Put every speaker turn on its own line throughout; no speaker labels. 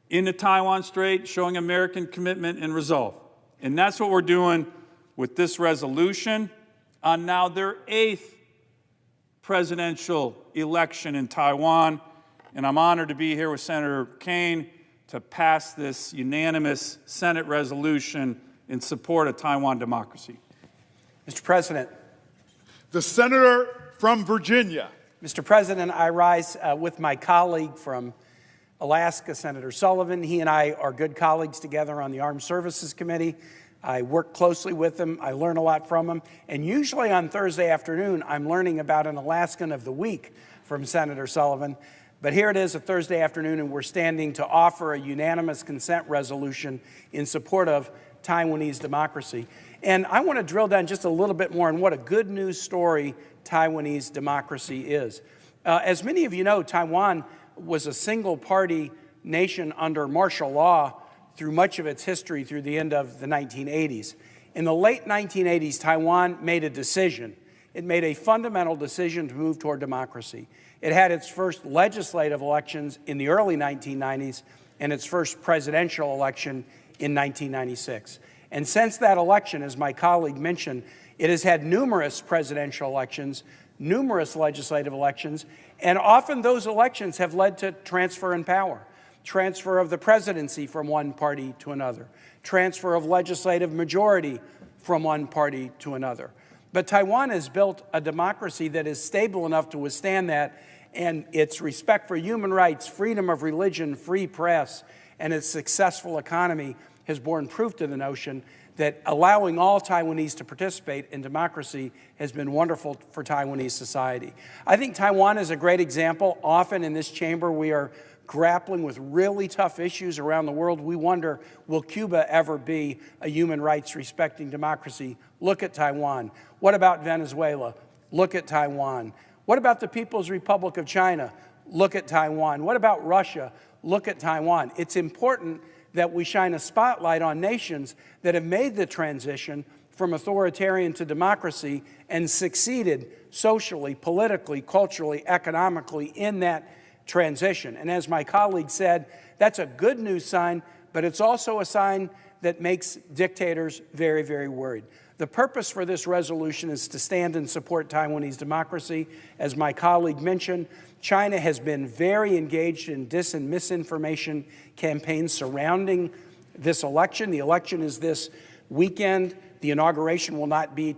in the Taiwan Strait, showing American commitment and resolve. And that's what we're doing with this resolution on now their 8th presidential election in Taiwan. And I'm honored to be here with Senator Kaine to pass this unanimous Senate resolution in support of Taiwan democracy.
Mr. President.
The senator from Virginia.
Mr. President, I rise with my colleague from Alaska, Senator Sullivan. He and I are good colleagues together on the Armed Services Committee. I work closely with him. I learn a lot from him. And usually on Thursday afternoon, I'm learning about an Alaskan of the week from Senator Sullivan. But here it is, a Thursday afternoon, and we're standing to offer a unanimous consent resolution in support of Taiwanese democracy. And I want to drill down just a little bit more on what a good news story Taiwanese democracy is. As many of you know, Taiwan was a single-party nation under martial law through much of its history through the end of the 1980s. In the late 1980s, Taiwan made a decision. It made a fundamental decision to move toward democracy. It had its first legislative elections in the early 1990s and its first presidential election in 1996. And since that election, as my colleague mentioned, it has had numerous presidential elections, numerous legislative elections, and often those elections have led to transfer in power, transfer of the presidency from one party to another, transfer of legislative majority from one party to another. But Taiwan has built a democracy that is stable enough to withstand that, and its respect for human rights, freedom of religion, free press, and its successful economy has borne proof to the notion that allowing all Taiwanese to participate in democracy has been wonderful for Taiwanese society. I think Taiwan is a great example. Often in this chamber, we are grappling with really tough issues around the world. We wonder, will Cuba ever be a human rights respecting democracy? Look at Taiwan. What about Venezuela? Look at Taiwan. What about the People's Republic of China? Look at Taiwan. What about Russia? Look at Taiwan. It's important that we shine a spotlight on nations that have made the transition from authoritarian to democracy and succeeded socially, politically, culturally, economically in that transition. And as my colleague said, that's a good news sign, but it's also a sign that makes dictators very, very worried. The purpose for this resolution is to stand and support Taiwanese democracy. As my colleague mentioned, China has been very engaged in dis and misinformation campaigns surrounding this election. The election is this weekend. The inauguration will not be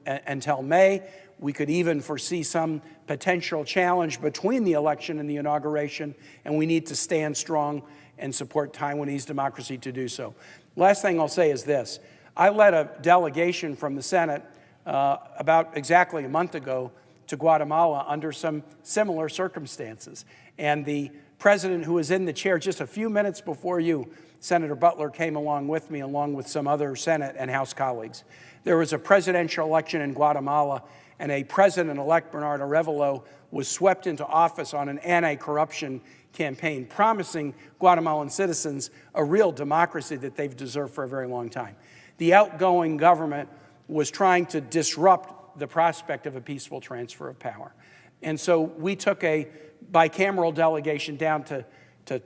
until May. We could even foresee some potential challenge between the election and the inauguration, and we need to stand strong and support Taiwanese democracy to do so. Last thing I'll say is this. I led a delegation from the Senate about exactly a month ago to Guatemala under some similar circumstances. And the president who was in the chair just a few minutes before you, Senator Butler, came along with me, along with some other Senate and House colleagues. There was a presidential election in Guatemala, and a president-elect, Bernardo Arevalo, was swept into office on an anti-corruption campaign, promising Guatemalan citizens a real democracy that they've deserved for a very long time. The outgoing government was trying to disrupt the prospect of a peaceful transfer of power. And so we took a bicameral delegation down to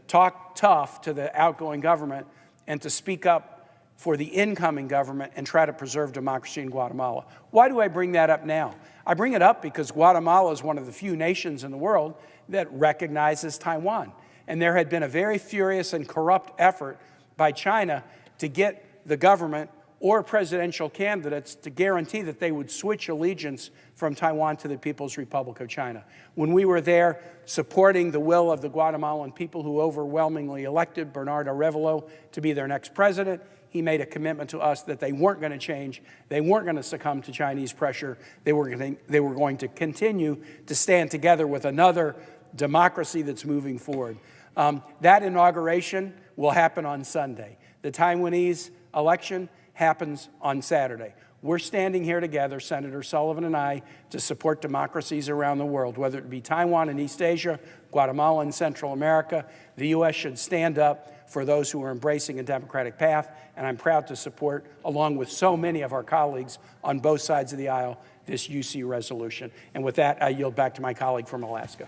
talk tough to the outgoing government and to speak up for the incoming government and try to preserve democracy in Guatemala. Why do I bring that up now? I bring it up because Guatemala is one of the few nations in the world that recognizes Taiwan. And there had been a very furious and corrupt effort by China to get the government or presidential candidates to guarantee that they would switch allegiance from Taiwan to the People's Republic of China. When we were there supporting the will of the Guatemalan people who overwhelmingly elected Bernardo Arevalo to be their next president, he made a commitment to us that they weren't going to change, they weren't going to succumb to Chinese pressure, they were going to continue to stand together with another democracy that's moving forward. That inauguration will happen on Sunday. The Taiwanese election happens on Saturday. We're standing here together, Senator Sullivan and I, to support democracies around the world, whether it be Taiwan in East Asia, Guatemala in Central America. The U.S. should stand up for those who are embracing a democratic path, and I'm proud to support, along with so many of our colleagues on both sides of the aisle, this UC resolution. And with that, I yield back to my colleague from Alaska.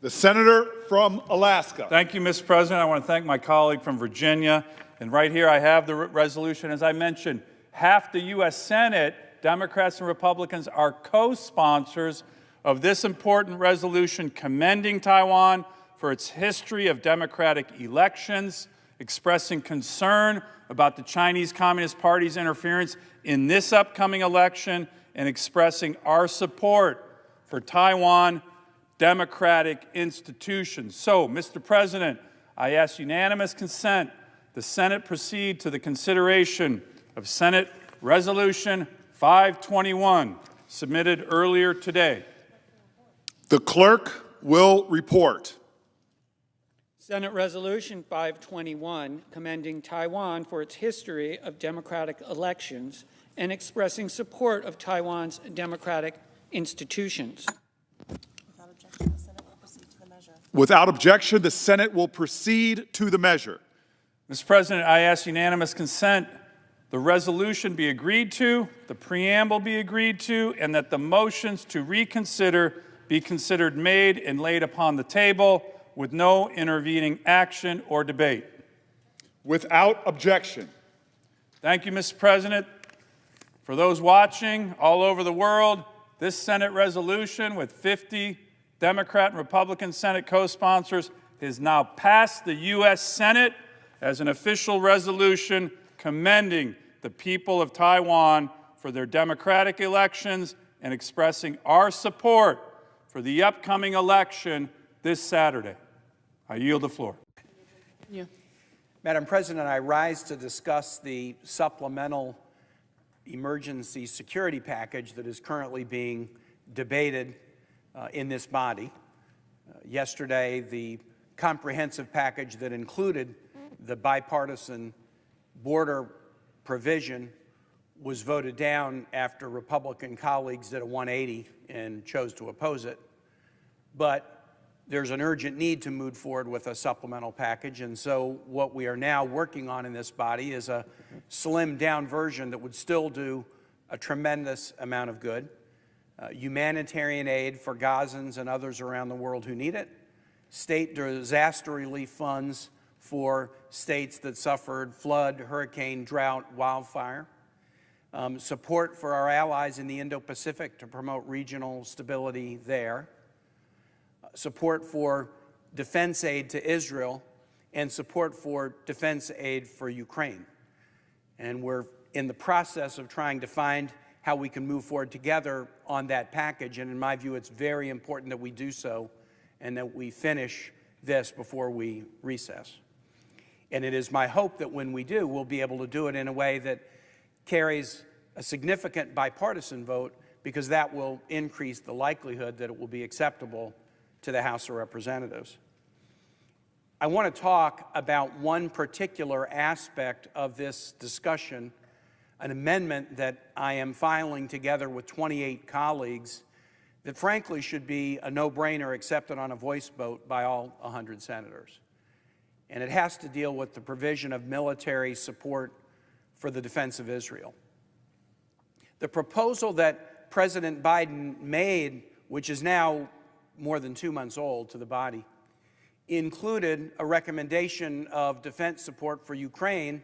The senator from Alaska.
Thank you, Mr. President. I want to thank my colleague from Virginia. And right here I have the resolution. As I mentioned, half the U.S. Senate, Democrats and Republicans, are co-sponsors of this important resolution commending Taiwan for its history of democratic elections, expressing concern about the Chinese Communist Party's interference in this upcoming election, and expressing our support for Taiwan democratic institutions. So, Mr. President, I ask unanimous consent the Senate proceed to the consideration of Senate Resolution 521, submitted earlier today.
The clerk will report.
Senate Resolution 521, commending Taiwan for its history of democratic elections and expressing support of Taiwan's democratic institutions.
Without objection, the Senate will proceed to the measure.
Mr. President, I ask unanimous consent the resolution be agreed to, the preamble be agreed to, and that the motions to reconsider be considered made and laid upon the table with no intervening action or debate.
Without objection.
Thank you, Mr. President. For those watching all over the world, this Senate resolution with 50 Democrat and Republican Senate co-sponsors has now passed the U.S. Senate as an official resolution commending the people of Taiwan for their democratic elections and expressing our support for the upcoming election this Saturday. I yield the floor.
Madam President, I rise to discuss the supplemental emergency security package that is currently being debated in this body. Yesterday, the comprehensive package that included the bipartisan border provision was voted down after Republican colleagues did a 180 and chose to oppose it. But there's an urgent need to move forward with a supplemental package, and so what we are now working on in this body is a slimmed-down version that would still do a tremendous amount of good. Humanitarian aid for Gazans and others around the world who need it, state disaster relief funds for states that suffered flood, hurricane, drought, wildfire, support for our allies in the Indo-Pacific to promote regional stability there, support for defense aid to Israel, and support for defense aid for Ukraine. And we're in the process of trying to find how we can move forward together on that package, and in my view, it's very important that we do so and that we finish this before we recess. And it is my hope that when we do, we'll be able to do it in a way that carries a significant bipartisan vote, because that will increase the likelihood that it will be acceptable to the House of Representatives. I want to talk about one particular aspect of this discussion, an amendment that I am filing together with 28 colleagues that frankly should be a no-brainer accepted on a voice vote by all 100 senators. And it has to deal with the provision of military support for the defense of Israel. The proposal that President Biden made, which is now more than 2 months old to the body, included a recommendation of defense support for Ukraine,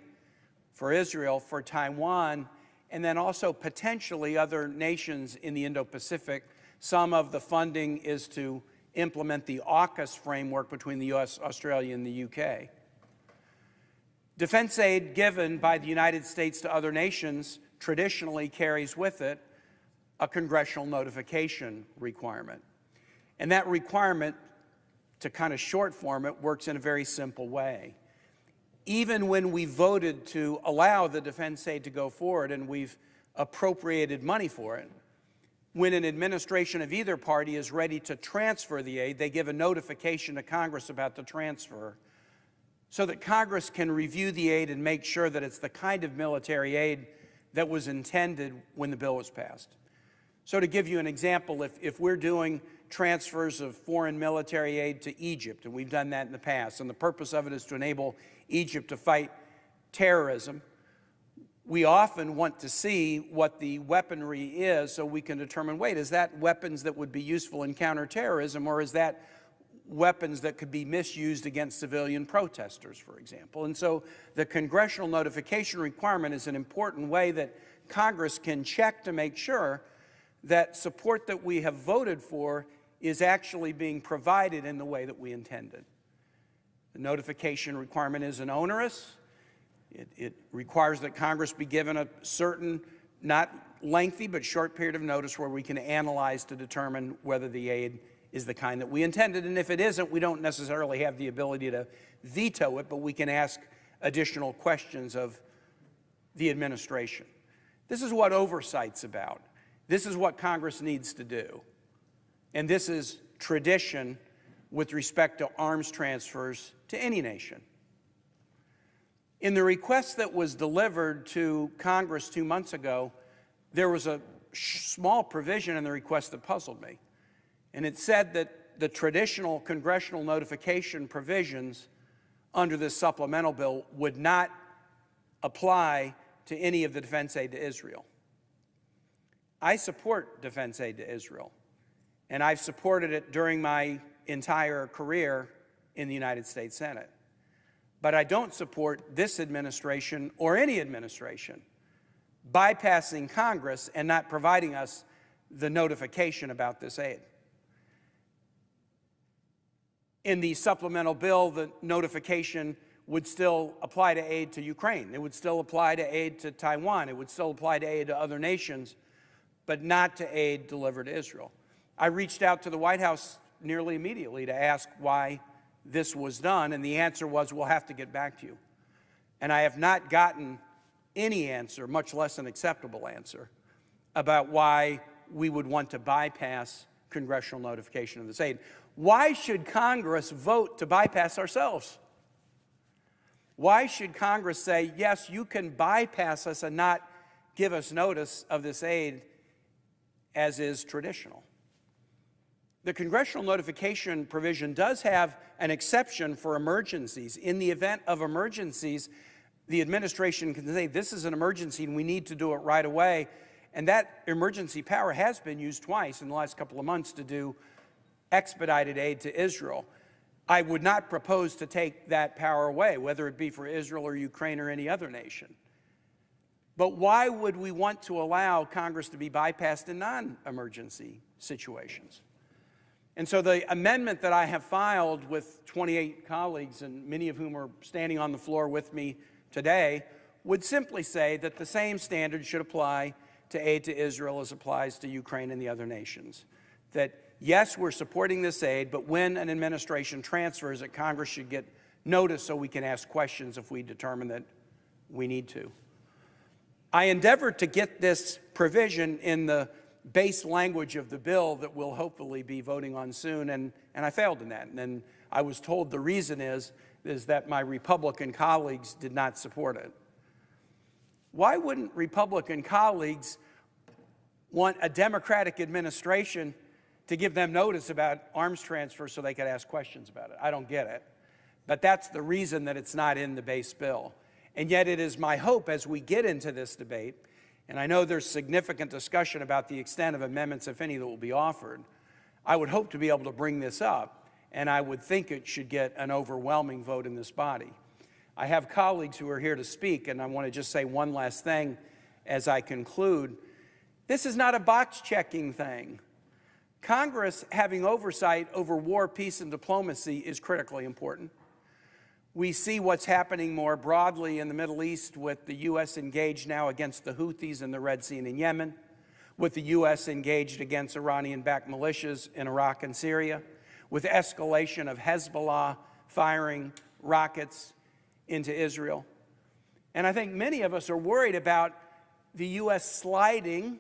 for Israel, for Taiwan, and then also potentially other nations in the Indo-Pacific. Some of the funding is to implement the AUKUS framework between the U.S., Australia, and the U.K. Defense aid given by the United States to other nations traditionally carries with it a congressional notification requirement. And that requirement, to kind of short form it, works in a very simple way. Even when we voted to allow the defense aid to go forward and we've appropriated money for it, when an administration of either party is ready to transfer the aid, they give a notification to Congress about the transfer so that Congress can review the aid and make sure that it's the kind of military aid that was intended when the bill was passed. So to give you an example, if we're doing transfers of foreign military aid to Egypt, and we've done that in the past, and the purpose of it is to enable Egypt to fight terrorism, we often want to see what the weaponry is so we can determine, wait, is that weapons that would be useful in counterterrorism, or is that weapons that could be misused against civilian protesters, for example. And so the congressional notification requirement is an important way that Congress can check to make sure that support that we have voted for is actually being provided in the way that we intended. The notification requirement isn't onerous. It requires that Congress be given a certain, not lengthy, but short period of notice where we can analyze to determine whether the aid is the kind that we intended. And if it isn't, we don't necessarily have the ability to veto it, but we can ask additional questions of the administration. This is what oversight's about. This is what Congress needs to do. And this is tradition with respect to arms transfers to any nation. In the request that was delivered to Congress 2 months ago, there was a small provision in the request that puzzled me. And it said that the traditional congressional notification provisions under this supplemental bill would not apply to any of the defense aid to Israel. I support defense aid to Israel, and I've supported it during my entire career in the United States Senate. But I don't support this administration or any administration bypassing Congress and not providing us the notification about this aid. In the supplemental bill, the notification would still apply to aid to Ukraine. It would still apply to aid to Taiwan. It would still apply to aid to other nations, but not to aid delivered to Israel. I reached out to the White House nearly immediately to ask why this was done, and the answer was, we'll have to get back to you. And I have not gotten any answer, much less an acceptable answer, about why we would want to bypass congressional notification of this aid. Why should Congress vote to bypass ourselves? Why should Congress say, yes, you can bypass us and not give us notice of this aid as is traditional? The congressional notification provision does have an exception for emergencies. In the event of emergencies, the administration can say, this is an emergency and we need to do it right away. And that emergency power has been used twice in the last couple of months to do expedited aid to Israel. I would not propose to take that power away, whether it be for Israel or Ukraine or any other nation. But why would we want to allow Congress to be bypassed in non-emergency situations? And so the amendment that I have filed with 28 colleagues, and many of whom are standing on the floor with me today, would simply say that the same standard should apply to aid to Israel as applies to Ukraine and the other nations. That, yes, we're supporting this aid, but when an administration transfers it, Congress should get notice so we can ask questions if we determine that we need to. I endeavored to get this provision in the base language of the bill that we'll hopefully be voting on soon, and I failed in that. And I was told the reason is that my Republican colleagues did not support it. Why wouldn't Republican colleagues want a Democratic administration to give them notice about arms transfer so they could ask questions about it? I don't get it. But that's the reason that it's not in the base bill. And yet it is my hope as we get into this debate, and I know there's significant discussion about the extent of amendments, if any, that will be offered, I would hope to be able to bring this up, and I would think it should get an overwhelming vote in this body. I have colleagues who are here to speak, and I want to just say one last thing as I conclude. This is not a box-checking thing. Congress having oversight over war, peace, and diplomacy is critically important. We see what's happening more broadly in the Middle East with the U.S. engaged now against the Houthis in the Red Sea and in Yemen, with the U.S. engaged against Iranian-backed militias in Iraq and Syria, with escalation of Hezbollah firing rockets into Israel. And I think many of us are worried about the U.S. slipping,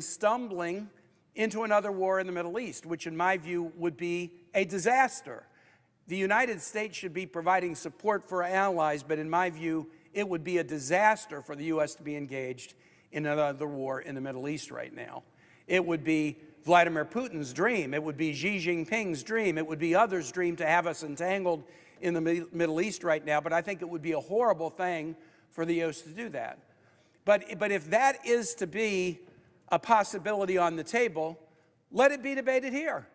stumbling into another war in the Middle East, which in my view would be a disaster. The United States should be providing support for our allies, but in my view, it would be a disaster for the U.S. to be engaged in another war in the Middle East right now. It would be Vladimir Putin's dream. It would be Xi Jinping's dream. It would be others' dream to have us entangled in the Middle East right now, but I think it would be a horrible thing for the U.S. to do that. But if that is to be a possibility on the table, let it be debated here.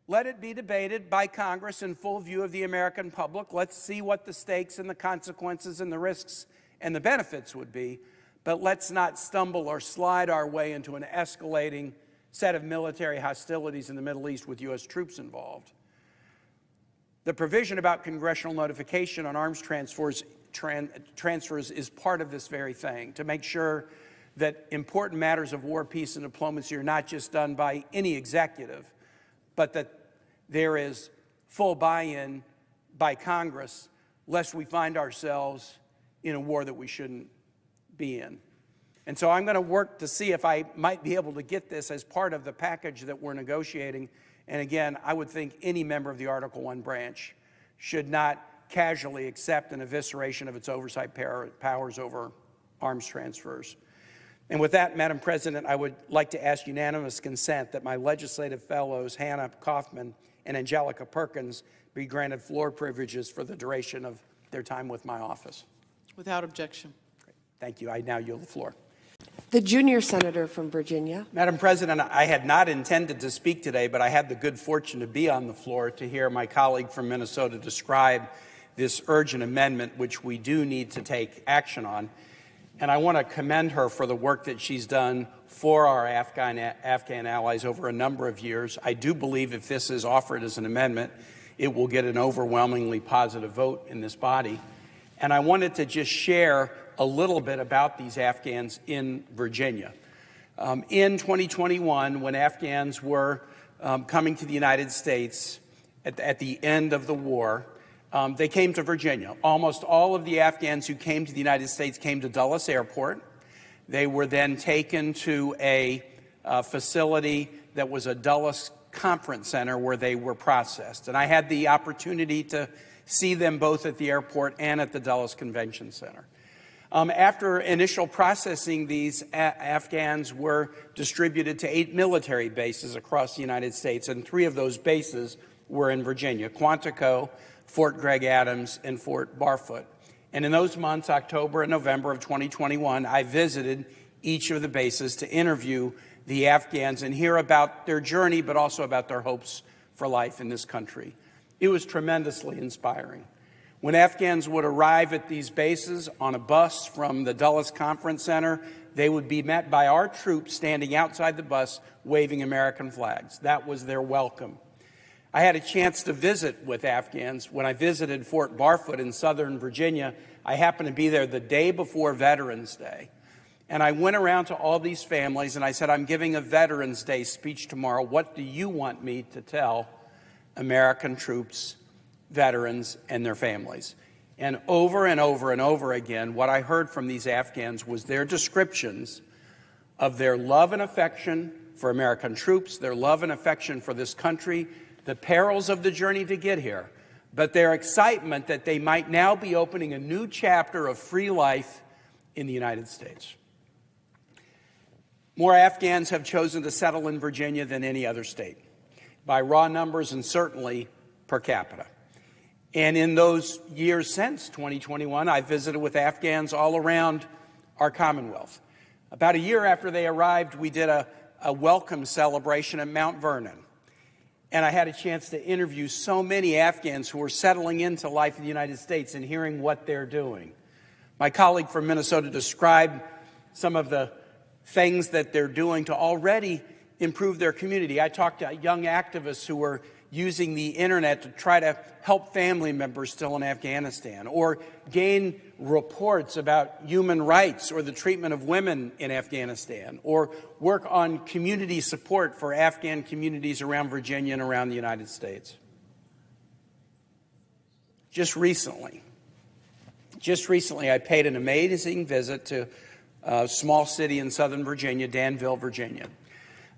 Let it be debated by Congress in full view of the American public. Let's see what the stakes and the consequences and the risks and the benefits would be. But let's not stumble or slide our way into an escalating set of military hostilities in the Middle East with U.S. troops involved. The provision about congressional notification on arms transfers is part of this very thing, to make sure that important matters of war, peace, and diplomacy are not just done by any executive, but that there is full buy-in by Congress, lest we find ourselves in a war that we shouldn't be in. And so I'm going to work to see if I might be able to get this as part of the package that we're negotiating. And again, I would think any member of the Article I branch should not casually accept an evisceration of its oversight powers over arms transfers. And with that, Madam President, I would like to ask unanimous consent that my legislative fellows, Hannah Kaufman and Angelica Perkins, be granted floor privileges for the duration of their time with my office.
Without objection.
Great. Thank you. I now yield the floor.
The junior senator from Virginia.
Madam President, I had not intended to speak today, but I had the good fortune to be on the floor to hear my colleague from Minnesota describe this urgent amendment, which we do need to take action on. And I want to commend her for the work that she's done for our Afghan allies over a number of years. I do believe if this is offered as an amendment, it will get an overwhelmingly positive vote in this body. And I wanted to just share a little bit about these Afghans in Virginia. In 2021, when Afghans were coming to the United States at the end of the war, they came to Virginia. Almost all of the Afghans who came to the United States came to Dulles Airport. They were then taken to a facility that was a Dulles Conference Center where they were processed. And I had the opportunity to see them both at the airport and at the Dulles Convention Center. After initial processing, these Afghans were distributed to 8 military bases across the United States, and 3 of those bases were in Virginia: Quantico, Fort Gregg Adams, and Fort Barfoot. And in those months, October and November of 2021, I visited each of the bases to interview the Afghans and hear about their journey, but also about their hopes for life in this country. It was tremendously inspiring. When Afghans would arrive at these bases on a bus from the Dulles Conference Center, they would be met by our troops standing outside the bus waving American flags. That was their welcome. I had a chance to visit with Afghans. When I visited Fort Barfoot in southern Virginia, I happened to be there the day before Veterans Day. And I went around to all these families and I said, I'm giving a Veterans Day speech tomorrow. What do you want me to tell American troops, veterans, and their families? And over and over and over again, what I heard from these Afghans was their descriptions of their love and affection for American troops, their love and affection for this country, the perils of the journey to get here, but their excitement that they might now be opening a new chapter of free life in the United States. More Afghans have chosen to settle in Virginia than any other state, by raw numbers and certainly per capita. And in those years since 2021, I visited with Afghans all around our Commonwealth. About a year after they arrived, we did a welcome celebration at Mount Vernon. And I had a chance to interview so many Afghans who were settling into life in the United States and hearing what they're doing. My colleague from Minnesota described some of the things that they're doing to already improve their community. I talked to young activists who were using the internet to try to help family members still in Afghanistan, or gain reports about human rights or the treatment of women in Afghanistan, or work on community support for Afghan communities around Virginia and around the United States. Just recently, I paid an amazing visit to a small city in southern Virginia, Danville, Virginia.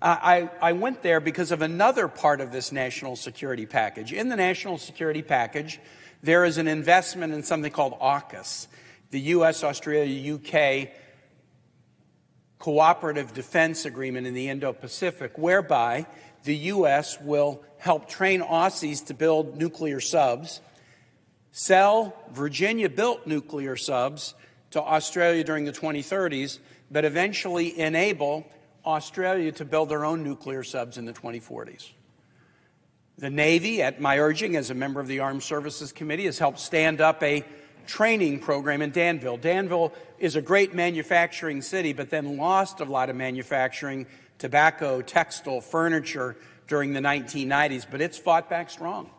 I went there because of another part of this national security package. In the national security package, there is an investment in something called AUKUS, the U.S., Australia, U.K. Cooperative Defense Agreement in the Indo-Pacific, whereby the U.S. will help train Aussies to build nuclear subs, sell Virginia-built nuclear subs to Australia during the 2030s, but eventually enable Australia to build their own nuclear subs in the 2040s. The Navy, at my urging as a member of the Armed Services Committee, has helped stand up a training program in Danville. Danville is a great manufacturing city, but then lost a lot of manufacturing, tobacco, textile, furniture during the 1990s, but it's fought back strong.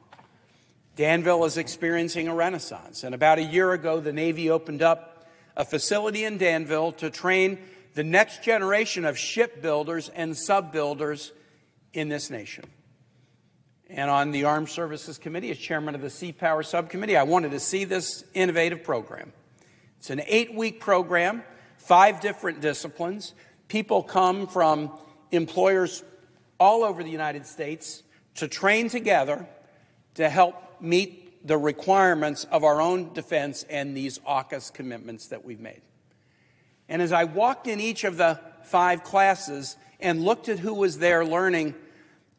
Danville is experiencing a renaissance, and about a year ago, the Navy opened up a facility in Danville to train the next generation of shipbuilders and subbuilders in this nation. And on the Armed Services Committee, as chairman of the Sea Power Subcommittee, I wanted to see this innovative program. It's an 8-week program, 5 different disciplines. People come from employers all over the United States to train together to help meet the requirements of our own defense and these AUKUS commitments that we've made. And as I walked in each of the 5 classes and looked at who was there learning,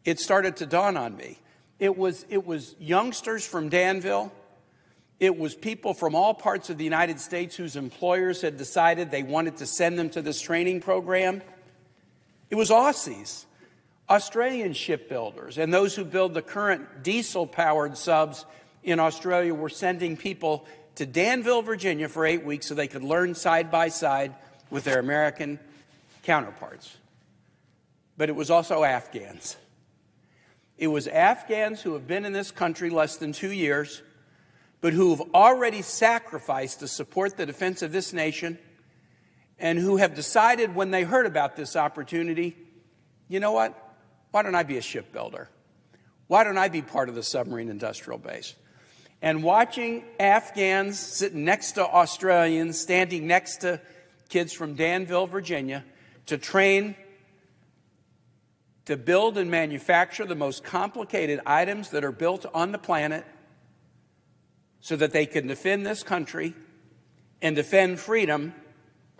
it started to dawn on me. It was youngsters from Danville. It was people from all parts of the United States whose employers had decided they wanted to send them to this training program. It was Aussies, Australian shipbuilders, and those who build the current diesel-powered subs in Australia were sending people to Danville, Virginia for 8 weeks so they could learn side by side with their American counterparts. But it was also Afghans. It was Afghans who have been in this country less than 2 years, but who have already sacrificed to support the defense of this nation, and who have decided when they heard about this opportunity, you know what? Why don't I be a shipbuilder? Why don't I be part of the submarine industrial base? And watching Afghans sitting next to Australians, standing next to kids from Danville, Virginia, to train to build and manufacture the most complicated items that are built on the planet so that they can defend this country and defend freedom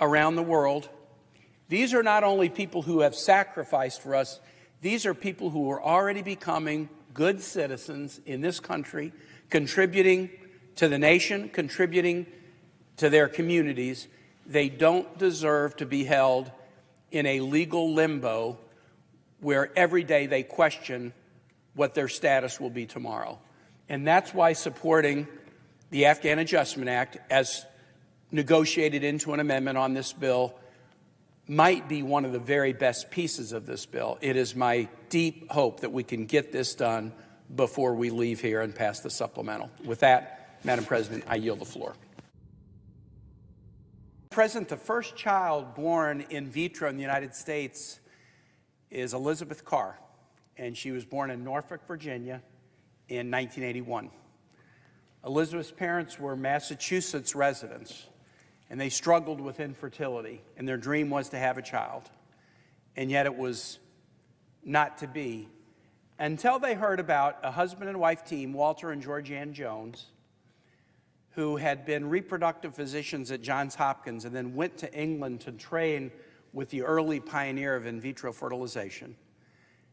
around the world. These are not only people who have sacrificed for us, these are people who are already becoming good citizens in this country, contributing to the nation, contributing to their communities. They don't deserve to be held in a legal limbo where every day they question what their status will be tomorrow. And that's why supporting the Afghan Adjustment Act, as negotiated into an amendment on this bill, might be one of the very best pieces of this bill. It is my deep hope that we can get this done before we leave here and pass the supplemental. With that, Madam President, I yield the floor. President, the first child born in vitro in the United States is Elizabeth Carr, and she was born in Norfolk, Virginia in 1981. Elizabeth's parents were Massachusetts residents, and they struggled with infertility, and their dream was to have a child, and yet it was not to be until they heard about a husband and wife team, Walter and Georgianne Jones, who had been reproductive physicians at Johns Hopkins and then went to England to train with the early pioneer of in vitro fertilization.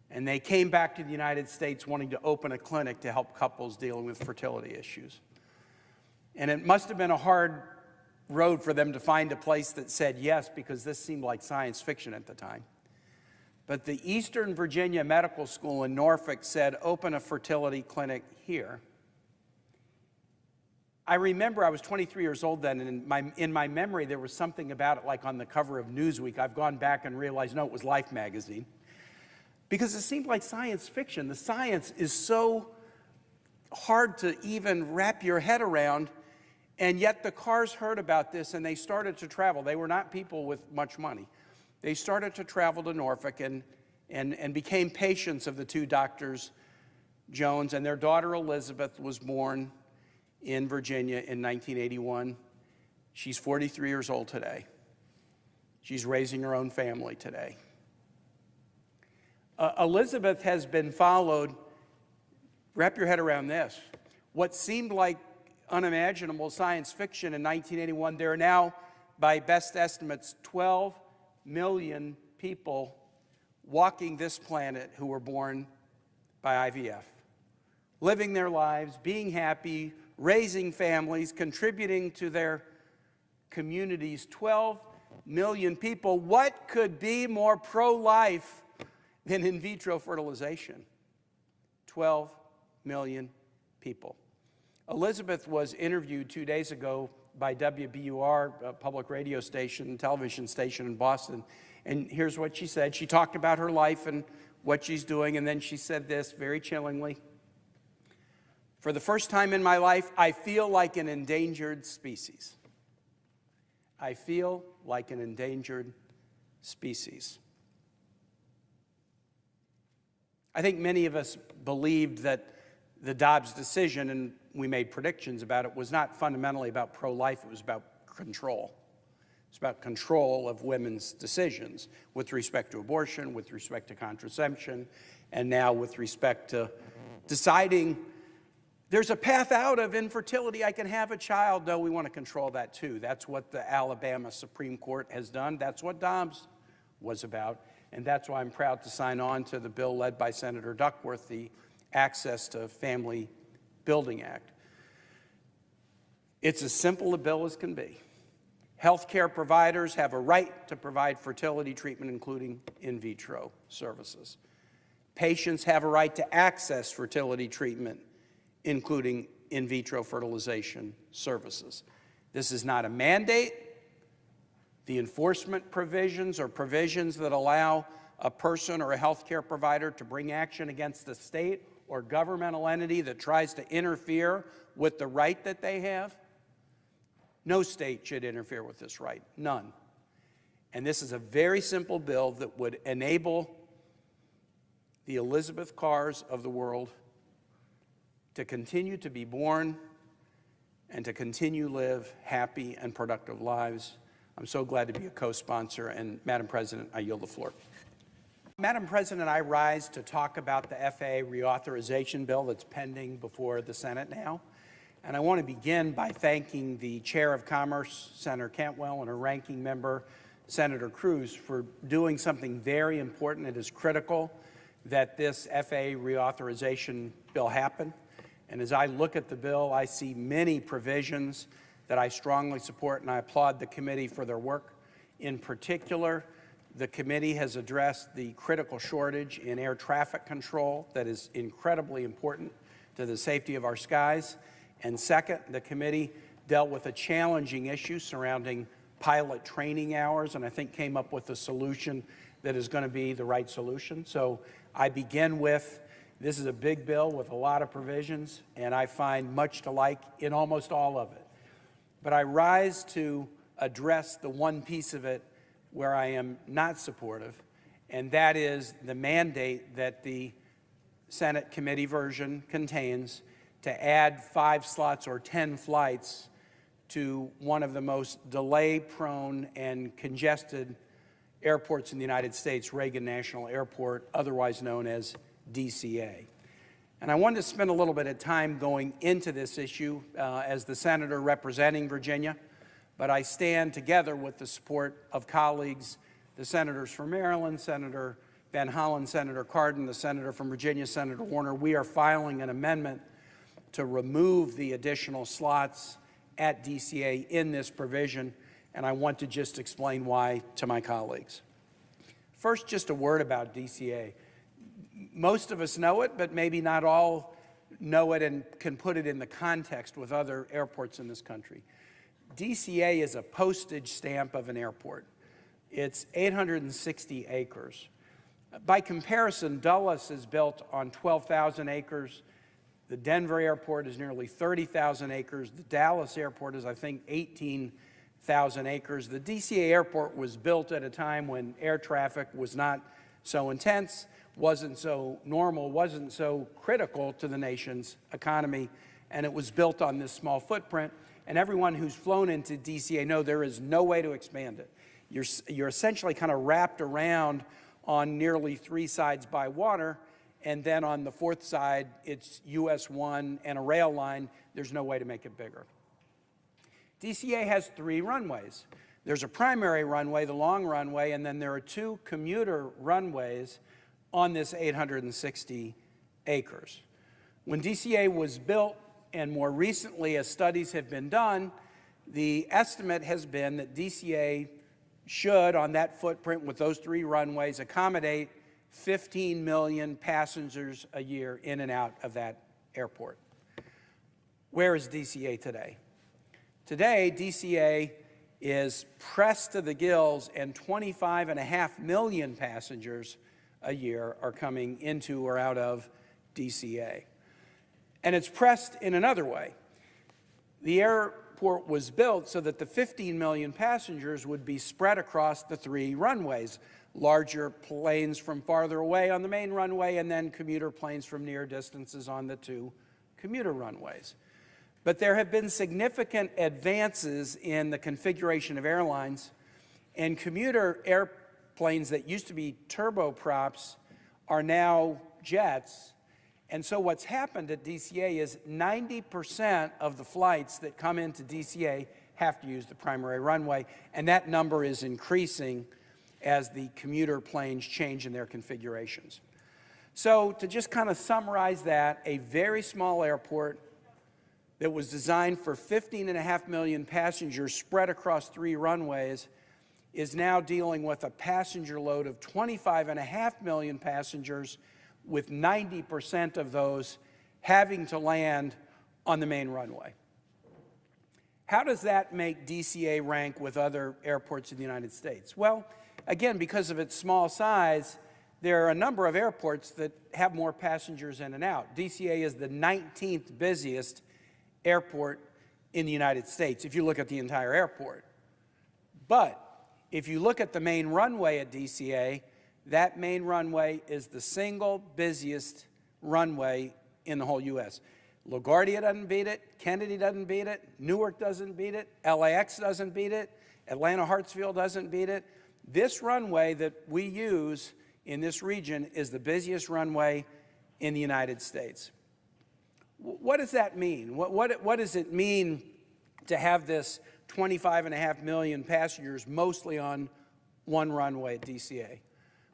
And they came back to the United States wanting to open a clinic to help couples dealing with fertility issues. And it must have been a hard road for them to find a place that said yes, because this seemed like science fiction at the time. But the Eastern Virginia Medical School in Norfolk said, open a fertility clinic here. I remember I was 23 years old then, and in my memory there was something about it like on the cover of Newsweek. I've gone back and realized, no, it was Life magazine. Because it seemed like science fiction. The science is so hard to even wrap your head around, and yet the Carrs heard about this and they started to travel. They were not people with much money. They started to travel to Norfolk and became patients of the 2 doctors, Jones, and their daughter Elizabeth was born in Virginia in 1981. She's 43 years old today. She's raising her own family today. Elizabeth has been followed, wrap your head around this, what seemed like unimaginable science fiction in 1981, there are now, by best estimates, 12 million people walking this planet who were born by IVF, living their lives, being happy, raising families, contributing to their communities. 12 million people. What could be more pro-life than in vitro fertilization? 12 million people. Elizabeth was interviewed 2 days ago by WBUR, a public radio station, television station in Boston, and here's what she said. She talked about her life and what she's doing, and then she said this very chillingly: "For the first time in my life, I feel like an endangered species. I feel like an endangered species." I think many of us believed that the Dobbs decision, and we made predictions about it, was not fundamentally about pro-life, it was about control. It's about control of women's decisions with respect to abortion, with respect to contraception, and now with respect to deciding there's a path out of infertility, I can have a child. No, we want to control that too. That's what the Alabama Supreme Court has done. That's what Dobbs was about. And that's why I'm proud to sign on to the bill led by Senator Duckworth, the Access to Family Building Act. It's as simple a bill as can be. Healthcare providers have a right to provide fertility treatment, including in vitro services. Patients have a right to access fertility treatment, including in vitro fertilization services. This is not a mandate. The enforcement provisions are provisions that allow a person or a healthcare provider to bring action against a state or governmental entity that tries to interfere with the right that they have. No state should interfere with this right, none. And this is a very simple bill that would enable the Elizabeth Carrs of the world to continue to be born and to continue live happy and productive lives. I'm so glad to be a co-sponsor, and Madam President, I yield the floor. Madam President, I rise to talk about the FAA reauthorization bill that's pending before the Senate now. And I want to begin by thanking the Chair of Commerce, Senator Cantwell, and her ranking member, Senator Cruz, for doing something very important. It is critical that this FAA reauthorization bill happen. And as I look at the bill, I see many provisions that I strongly support, and I applaud the committee for their work. In particular, the committee has addressed the critical shortage in air traffic control that is incredibly important to the safety of our skies. And second, the committee dealt with a challenging issue surrounding pilot training hours, and I think came up with a solution that is going to be the right solution. So I begin with, this is a big bill with a lot of provisions, and I find much to like in almost all of it. But I rise to address the one piece of it where I am not supportive, and that is the mandate that the Senate committee version contains to add 5 slots or 10 flights to one of the most delay-prone and congested airports in the United States, Reagan National Airport, otherwise known as DCA. And I wanted to spend a little bit of time going into this issue as the senator representing Virginia, but I stand together with the support of colleagues, the senators from Maryland, Senator Van Hollen, Senator Cardin, the senator from Virginia, Senator Warner. We are filing an amendment to remove the additional slots at DCA in this provision, and I want to just explain why to my colleagues. First, just a word about DCA. Most of us know it, but maybe not all know it and can put it in the context with other airports in this country. DCA is a postage stamp of an airport. It's 860 acres. By comparison, Dulles is built on 12,000 acres. The Denver airport is nearly 30,000 acres. The Dallas airport is, I think, 18,000 acres. The DCA airport was built at a time when air traffic was not so intense, wasn't so normal, wasn't so critical to the nation's economy, and it was built on this small footprint. And everyone who's flown into DCA know there is no way to expand it. You're essentially kind of wrapped around on nearly 3 sides by water, and then on the 4th side, it's US 1 and a rail line. There's no way to make it bigger. DCA has 3 runways. There's a primary runway, the long runway, and then there are 2 commuter runways on this 860 acres. When DCA was built, and more recently as studies have been done, the estimate has been that DCA should, on that footprint with those 3 runways, accommodate 15 million passengers a year in and out of that airport. Where is DCA today? Today, DCA is pressed to the gills, and 25.5 million passengers a year are coming into or out of DCA. And it's pressed in another way. The airport was built so that the 15 million passengers would be spread across the 3 runways, larger planes from farther away on the main runway, and then commuter planes from near distances on the 2 commuter runways. But there have been significant advances in the configuration of airlines, and commuter airplanes that used to be turboprops are now jets. And so what's happened at DCA is 90% of the flights that come into DCA have to use the primary runway, and that number is increasing as the commuter planes change in their configurations. So to just kind of summarize that, a very small airport that was designed for 15.5 million passengers spread across 3 runways is now dealing with a passenger load of 25.5 million passengers, with 90% of those having to land on the main runway. How does that make DCA rank with other airports in the United States? Well, again, because of its small size, there are a number of airports that have more passengers in and out. DCA is the 19th busiest airport in the United States, if you look at the entire airport. But if you look at the main runway at DCA, that main runway is the single busiest runway in the whole U.S. LaGuardia doesn't beat it, Kennedy doesn't beat it, Newark doesn't beat it, LAX doesn't beat it, Atlanta Hartsfield doesn't beat it. This runway that we use in this region is the busiest runway in the United States. What does that mean? What does it mean to have this 25.5 million passengers mostly on one runway at DCA?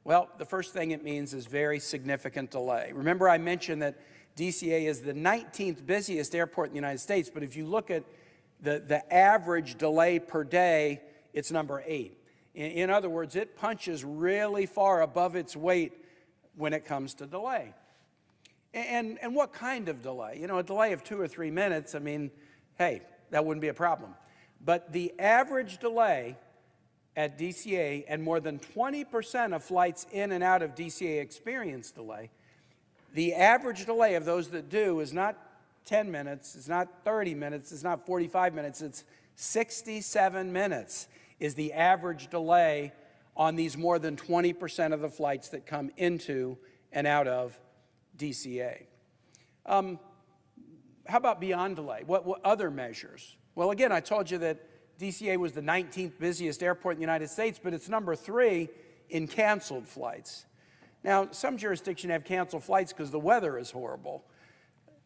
Well, the first thing it means is very significant delay. Remember, I mentioned that DCA is the 19th busiest airport in the United States, but if you look at the average delay per day, it's number 8. In other words, it punches really far above its weight when it comes to delay. And what kind of delay? You know, a delay of 2 or 3 minutes, I mean, hey, that wouldn't be a problem. But the average delay at DCA, and more than 20% of flights in and out of DCA experience delay, the average delay of those that do is not 10 minutes, it's not 30 minutes, it's not 45 minutes, it's 67 minutes is the average delay on these more than 20% of the flights that come into and out of DCA. How about beyond delay? What other measures? Well, again, I told you that DCA was the 19th busiest airport in the United States, but it's number 3 in canceled flights. Now, some jurisdictions have canceled flights because the weather is horrible.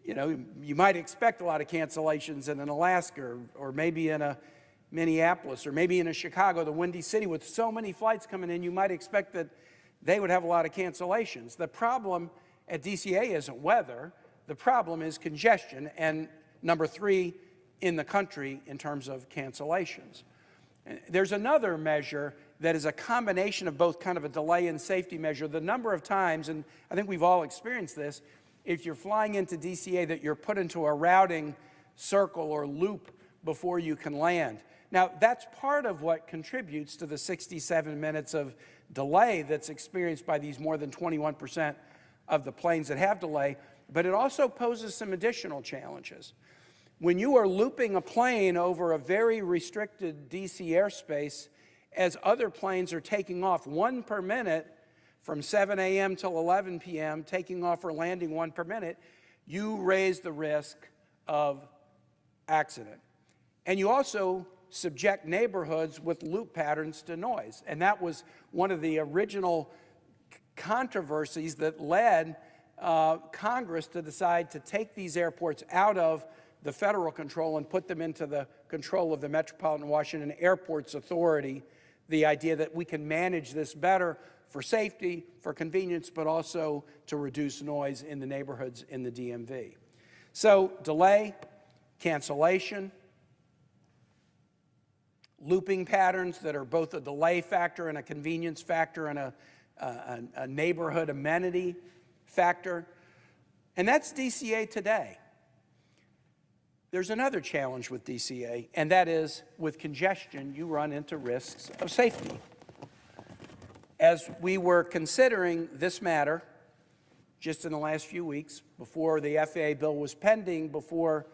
You know, you might expect a lot of cancellations in an Alaska, or maybe in a Minneapolis, or maybe in a Chicago, the Windy City, with so many flights coming in, you might expect that they would have a lot of cancellations. The problem at DCA isn't weather. The problem is congestion, and number 3 in the country in terms of cancellations. There's another measure that is a combination of both kind of a delay and safety measure. The number of times, and I think we've all experienced this, if you're flying into DCA, that you're put into a routing circle or loop before you can land. Now, that's part of what contributes to the 67 minutes of delay that's experienced by these more than 21% of the planes that have delay, but it also poses some additional challenges. When you are looping a plane over a very restricted DC airspace, as other planes are taking off 1 per minute from 7 a.m. till 11 p.m., taking off or landing 1 per minute, you raise the risk of accident. And you also subject neighborhoods with loop patterns to noise. And that was one of the original controversies that led Congress to decide to take these airports out of the federal control and put them into the control of the Metropolitan Washington Airports Authority, the idea that we can manage this better for safety, for convenience, but also to reduce noise in the neighborhoods in the DMV. So delay, cancellation, looping patterns that are both a delay factor and a convenience factor and a a neighborhood amenity factor. And that's DCA today. There's another challenge with DCA, and that is with congestion, you run into risks of safety. As we were considering this matter just in the last few weeks, before the FAA bill was pending before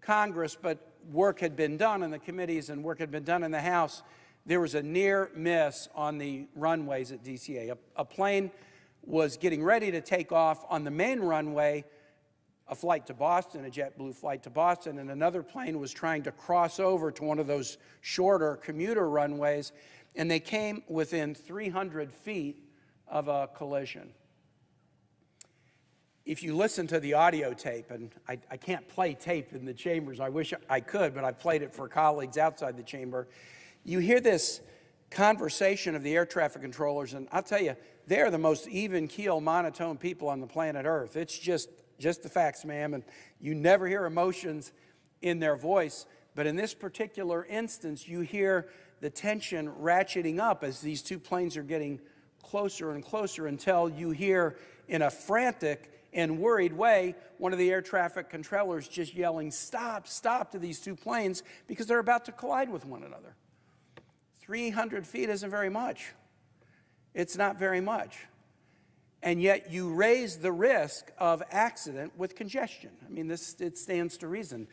Congress, but work had been done in the committees and work had been done in the House, there was a near miss on the runways at DCA. A plane was getting ready to take off on the main runway, a flight to Boston, a JetBlue flight to Boston, and another plane was trying to cross over to one of those shorter commuter runways, and they came within 300 feet of a collision. If you listen to the audio tape, and I can't play tape in the chambers, I wish I could, but I've played it for colleagues outside the chamber, you hear this conversation of the air traffic controllers, and I'll tell you, they are the most even-keel, monotone people on the planet Earth. It's just the facts, ma'am, and you never hear emotions in their voice. But in this particular instance, you hear the tension ratcheting up as these two planes are getting closer and closer until you hear, in a frantic and worried way, one of the air traffic controllers just yelling, "Stop, stop," to these two planes because they're about to collide with one another. 300 feet isn't very much. It's not very much. And yet you raise the risk of accident with congestion. I mean, it stands to reason.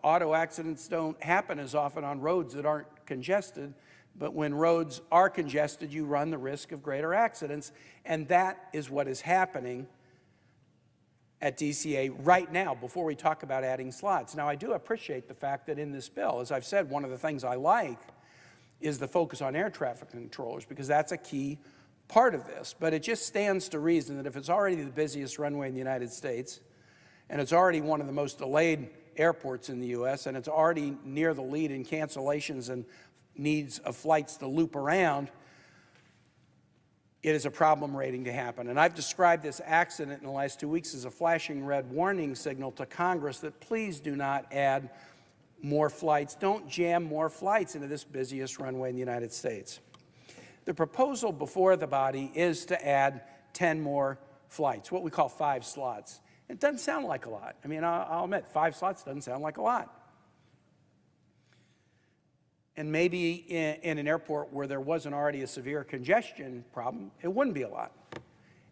Auto accidents don't happen as often on roads that aren't congested, but when roads are congested, you run the risk of greater accidents, and that is what is happening at DCA right now before we talk about adding slots. Now, I do appreciate the fact that in this bill, as I've said, one of the things I like is the focus on air traffic controllers, because that's a key part of this. But it just stands to reason that if it's already the busiest runway in the United States, and it's already one of the most delayed airports in the U.S., and it's already near the lead in cancellations and needs of flights to loop around, it is a problem waiting to happen. And I've described this accident in the last 2 weeks as a flashing red warning signal to Congress that please do not add more flights. Don't jam more flights into this busiest runway in the United States. The proposal before the body is to add 10 more flights, what we call 5 slots. It doesn't sound like a lot. I mean, I'll admit, 5 slots doesn't sound like a lot. And maybe in an airport where there wasn't already a severe congestion problem, it wouldn't be a lot.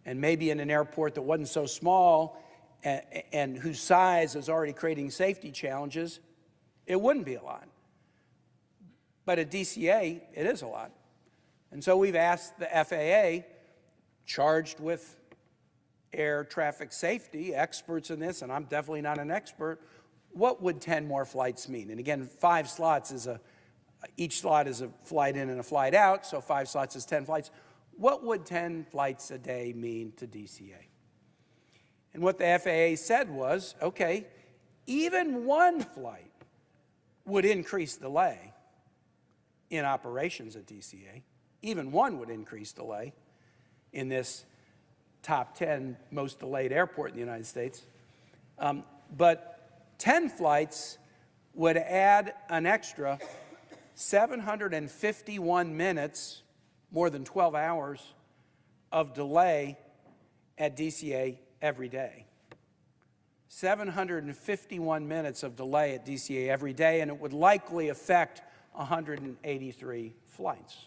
And maybe in an airport that wasn't so small and whose size is already creating safety challenges, it wouldn't be a lot. But at DCA, it is a lot. And so we've asked the FAA, charged with air traffic safety, experts in this, and I'm definitely not an expert, what would 10 more flights mean? And again, 5 slots is each slot is a flight in and a flight out, so 5 slots is 10 flights. What would 10 flights a day mean to DCA? And what the FAA said was, okay, even 1 flight would increase delay in operations at DCA. Even 1 would increase delay in this top 10 most delayed airport in the United States. But 10 flights would add an extra 751 minutes, more than 12 hours, of delay at DCA every day. 751 minutes of delay at DCA every day, and it would likely affect 183 flights.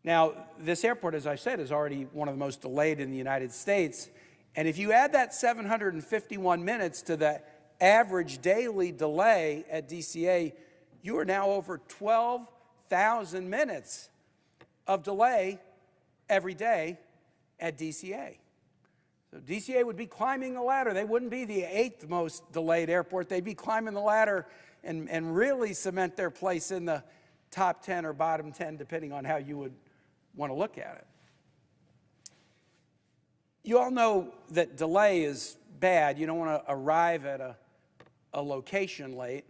Now, this airport, as I said, is already one of the most delayed in the United States, and if you add that 751 minutes to the average daily delay at DCA, you are now over 12,000 minutes of delay every day at DCA. So DCA would be climbing the ladder. They wouldn't be the 8th most delayed airport. They'd be climbing the ladder and really cement their place in the top 10 or bottom 10, depending on how you would want to look at it. You all know that delay is bad. You don't want to arrive at a location late.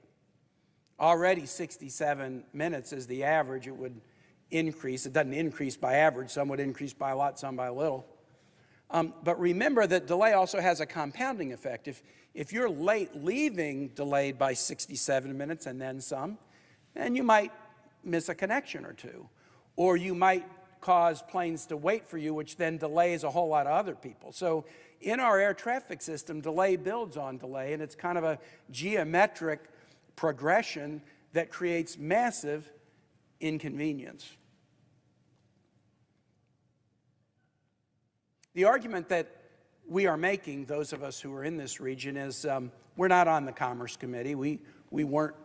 Already 67 minutes is the average. It would increase. It doesn't increase by average. Some would increase by a lot, some by a little. But remember that delay also has a compounding effect. If you're late leaving delayed by 67 minutes and then some, then you might miss a connection or two. Or you might cause planes to wait for you, which then delays a whole lot of other people. So in our air traffic system, delay builds on delay, and it's kind of a geometric progression that creates massive inconvenience. The argument that we are making, those of us who are in this region, is we're not on the Commerce Committee. We weren't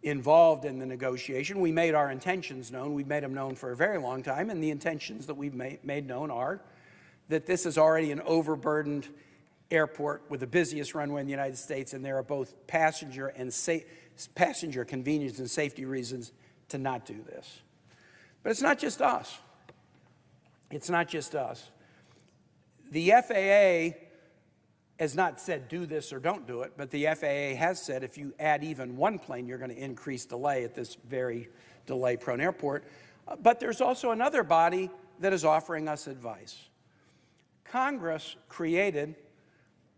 involved in the negotiation. We made our intentions known. We've made them known for a very long time, and the intentions that we've made known are that this is already an overburdened airport with the busiest runway in the United States, and there are both passenger convenience and safety reasons to not do this. But it's not just us. It's not just us. The FAA has not said do this or don't do it, but the FAA has said if you add even one plane, you're going to increase delay at this very delay-prone airport. But there's also another body that is offering us advice. Congress created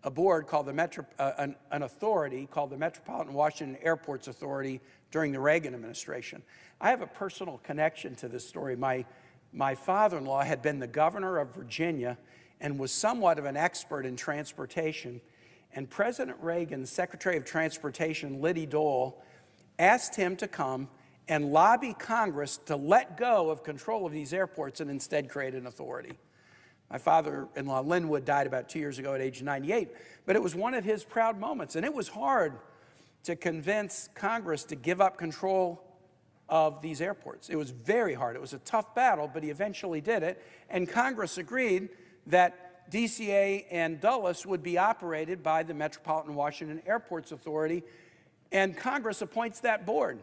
a board called an authority called the Metropolitan Washington Airports Authority during the Reagan administration. I have a personal connection to this story. My father-in-law had been the governor of Virginia and was somewhat of an expert in transportation. And President Reagan's Secretary of Transportation, Liddy Dole, asked him to come and lobby Congress to let go of control of these airports and instead create an authority. My father-in-law, Linwood, died about 2 years ago at age 98, but it was one of his proud moments. And it was hard to convince Congress to give up control of these airports. It was very hard. It was a tough battle, but he eventually did it. And Congress agreed that DCA and Dulles would be operated by the Metropolitan Washington Airports Authority, and Congress appoints that board.